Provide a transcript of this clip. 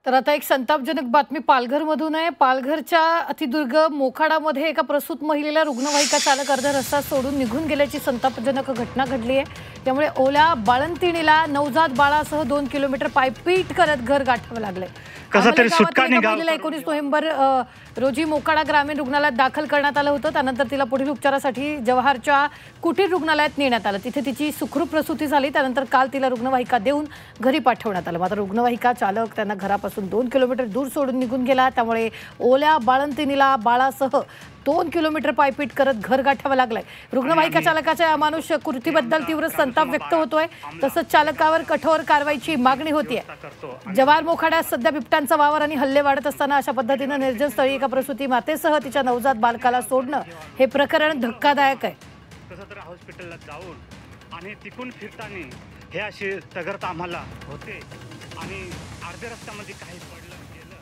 तर आता एक संतापजनक बातमी पालघरमधून आहे। पालघरच्या अतिदुर्गम मोखाडामध्ये एका प्रसूत महिलेला रुग्णवाहिका चालक अर्धा रस्ता सोडून निघून गेल्याची संतापजनक घटना घडली आहे। त्यामुळे ओल्या बाळंतिणीला नवजात बाळासह 2 किलोमीटर पायपीट करत घर गाठावे लागले। कसा तरी सुटका निघाला। 19 नोव्हेंबर रोजी मोखाडा ग्रामीण रुग्णालयात दाखल करण्यात आलं होतं। त्यानंतर तिला पुढील उपचारासाठी जवाहरच्या कुटीर रुग्णालयात नेण्यात आलं। तिथे तिची सुखरूप प्रसूती झाली। त्यानंतर काल तिला रुग्णवाहिका देऊन घरी पाठवण्यात आलं। मात्र रुग्णवाहिका चालक त्यांना घरापासून 2 किलोमीटर दूर सोडून निघून गेला। त्यामुळे ओल्या बाळंतिणीला बाळासह 2 किलोमीटर पायपीट करत घर गाठावं लागलंय। रुग्णवाहिका चालकाच्या अमानुष कृतीबद्दल तीव्र संताप व्यक्त होतोय। तसंच चालकावर कठोर कारवाईची मागणी होतीये। जवाहर मोखाड्यात सध्या बिबट्यांचा वावर आणि हल्ले वाढत असताना अशा पद्धतीने निर्जन स्थळी एका प्रसूती मातेसह तिच्या नवजात बालकाला सोडणं हे प्रकरण धक्कादायक आहे। कसं तर हॉस्पिटलला जाऊन आणि तिकून फिरताना हे असे तगरत आम्हाला होते आणि अर्ध्या रस्त्यामध्ये काही पडलं गेलं।